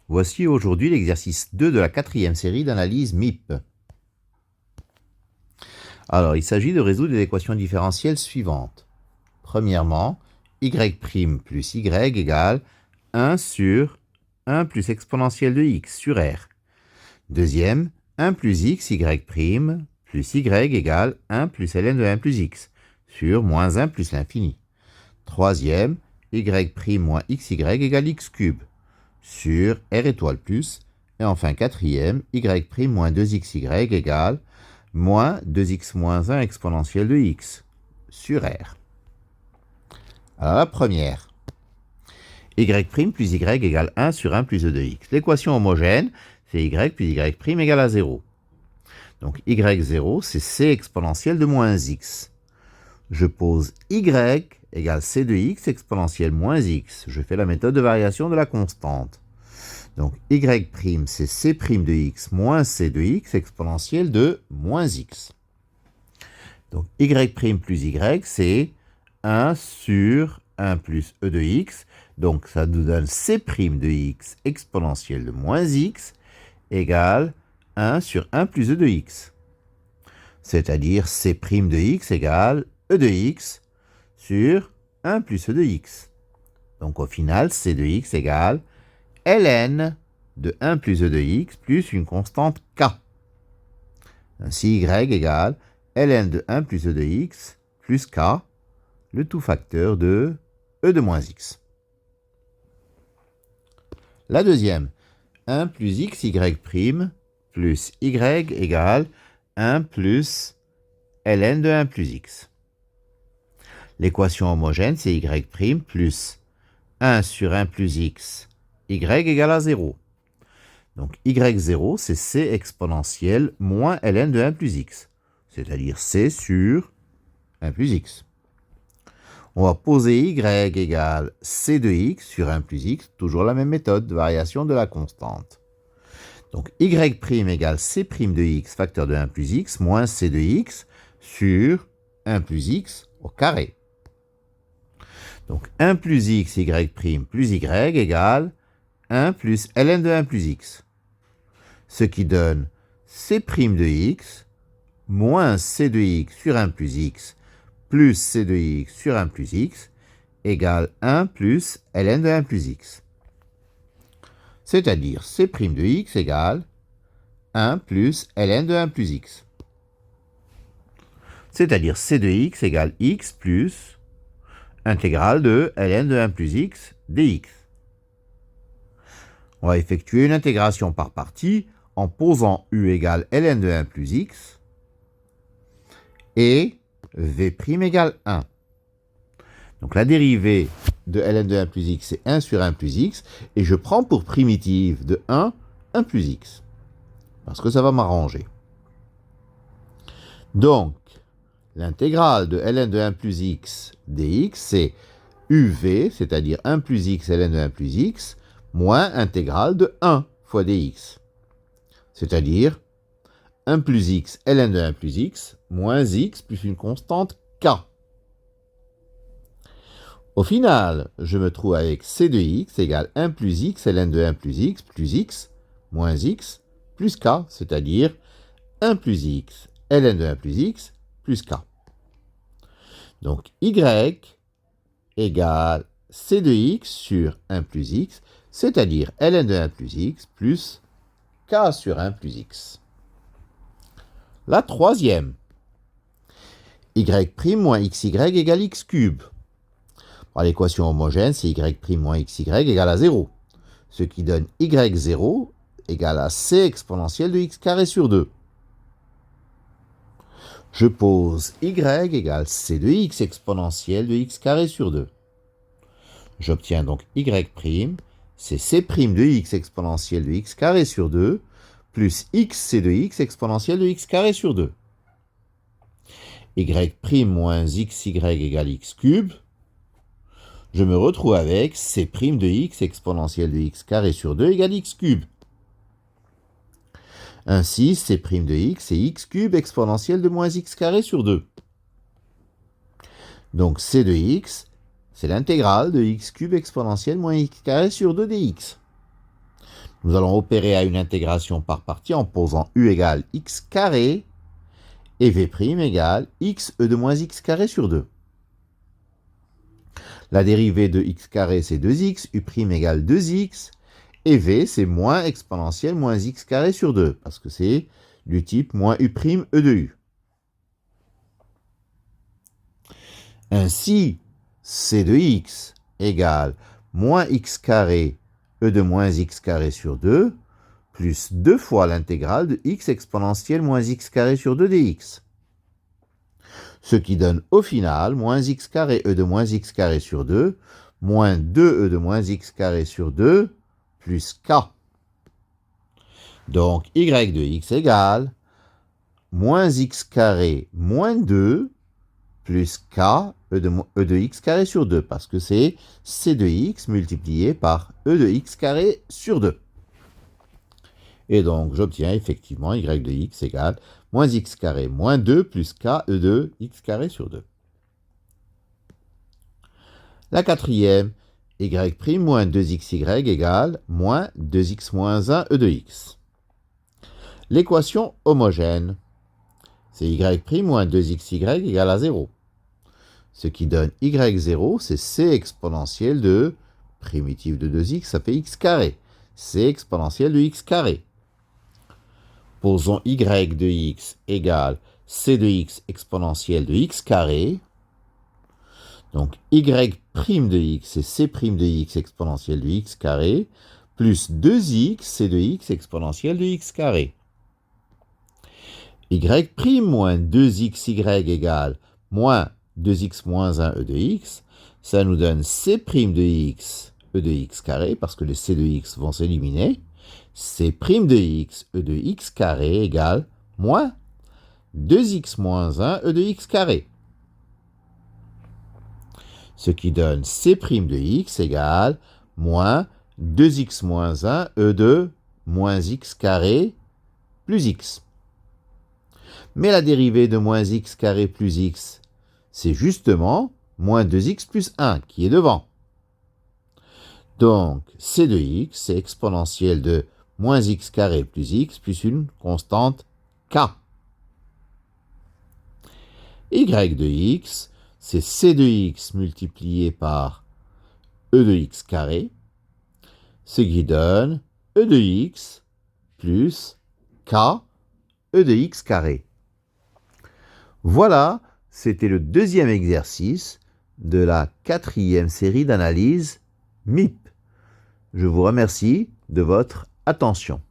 Voici aujourd'hui l'exercice 2 de la 4e série d'analyse MIP. Alors, il s'agit de résoudre les équations différentielles suivantes. Premièrement, y' plus y égale 1 sur 1 plus exponentielle de x sur r. Deuxième, 1 plus x, y' plus y égale 1 plus ln de 1 plus x sur moins 1 plus l'infini. Troisième, y' moins xy égale x cube sur r étoile plus. Et enfin quatrième, y' moins 2xy égale moins 2x moins 1 exponentielle de x sur r. Alors la première, y' plus y égale 1 sur 1 plus e de x. L'équation homogène, c'est y plus y' égale à 0. Donc y0, c'est c exponentielle de moins x. Je pose y égale c de x exponentielle moins x. Je fais la méthode de variation de la constante. Donc y', c'est c' de x moins c de x exponentielle de moins x. Donc y' plus y, c'est 1 sur 1 plus e de x. Donc ça nous donne c' de x exponentielle de moins x égale 1 sur 1 plus e de x. C'est-à-dire c' de x égale e de x sur 1 plus e de x. Donc au final, c de x égale ln de 1 plus e de x plus une constante k. Ainsi, y égale ln de 1 plus e de x plus k, le tout facteur de e de moins x. La deuxième, 1 plus xy' plus y égale 1 plus ln de 1 plus x. L'équation homogène, c'est y' plus 1 sur 1 plus x, y égale à 0. Donc y0, c'est c exponentielle moins ln de 1 plus x, c'est-à-dire c sur 1 plus x. On va poser y égale c de x sur 1 plus x, toujours la même méthode de variation de la constante. Donc y' égale c' de x facteur de 1 plus x moins c de x sur 1 plus x au carré. Donc 1 plus x, y' plus y égale 1 plus ln de 1 plus x. Ce qui donne c' de x moins c de x sur 1 plus x plus c de x sur 1 plus x égale 1 plus ln de 1 plus x. C'est-à-dire c' de x égale 1 plus ln de 1 plus x. C'est-à-dire c de x égale x plus intégrale de ln de 1 plus x dx. On va effectuer une intégration par partie en posant u égale ln de 1 plus x et v' égale 1. Donc la dérivée de ln de 1 plus x, c'est 1 sur 1 plus x, et je prends pour primitive de 1 plus x, parce que ça va m'arranger. Donc, l'intégrale de ln de 1 plus x dx, c'est uv, c'est-à-dire 1 plus x ln de 1 plus x, moins intégrale de 1 fois dx. C'est-à-dire 1 plus x ln de 1 plus x, moins x plus une constante k. Au final, je me trouve avec c de x égale 1 plus x ln de 1 plus x, moins x, plus k, c'est-à-dire 1 plus x ln de 1 plus x, plus k. Donc y égale c de x sur 1 plus x, c'est-à-dire ln de 1 plus x plus k sur 1 plus x. La troisième, y' moins xy égale x cube. L'équation homogène, c'est y' moins xy égale à 0, ce qui donne y0 égale à c exponentielle de x carré sur 2. Je pose y égale c de x exponentielle de x carré sur 2. J'obtiens donc y', c'est c' de x exponentielle de x carré sur 2, plus xc de x exponentielle de x carré sur 2. y' moins xy égale x cube. Je me retrouve avec c' de x exponentielle de x carré sur 2 égale x cube. Ainsi, c' de x, c'est x cube exponentielle de moins x carré sur 2. Donc c de x, c'est l'intégrale de x cube exponentielle moins x carré sur 2 dx. Nous allons opérer à une intégration par partie en posant u égale x carré et v' égale x e de moins x carré sur 2. La dérivée de x carré, c'est 2x, u' égale 2x, et v, c'est moins exponentielle moins x carré sur 2, parce que c'est du type moins u' e de u. Ainsi, c de x égale moins x carré e de moins x carré sur 2, plus 2 fois l'intégrale de x exponentielle moins x carré sur 2 dx. Ce qui donne au final moins x carré e de moins x carré sur 2, moins 2e de moins x carré sur 2, plus k. Donc y de x égale moins x carré moins 2, plus k e de x carré sur 2, parce que c'est c de x multiplié par e de x carré sur 2. Et donc, j'obtiens effectivement y de x égale moins x carré moins 2 plus k e de x carré sur 2. La quatrième, y' moins 2xy égale moins 2x moins 1 e de x. L'équation homogène, c'est y' moins 2xy égale à 0. Ce qui donne y0, c'est c exponentielle de primitive de 2x, ça fait x carré. C exponentielle de x carré. Posons y de x égale c de x exponentielle de x carré. Donc y' de x, c'est c' de x exponentielle de x carré, plus 2x, c de x exponentielle de x carré. Y' moins 2xy égale moins 2x moins 1 e de x, ça nous donne c' de x e de x carré, parce que les c de x vont s'éliminer. C' de x e de x carré égale moins 2x moins 1 e de x carré. Ce qui donne c' de x égale moins 2x moins 1 e de moins x carré plus x. Mais la dérivée de moins x carré plus x, c'est justement moins 2x plus 1 qui est devant. Donc, c de x, c'est exponentielle de moins x carré plus x plus une constante k. Y de x, c'est c de x multiplié par e de x carré, ce qui donne e de x plus k e de x carré. Voilà, c'était le deuxième exercice de la quatrième série d'analyse MIP. Je vous remercie de votre attention.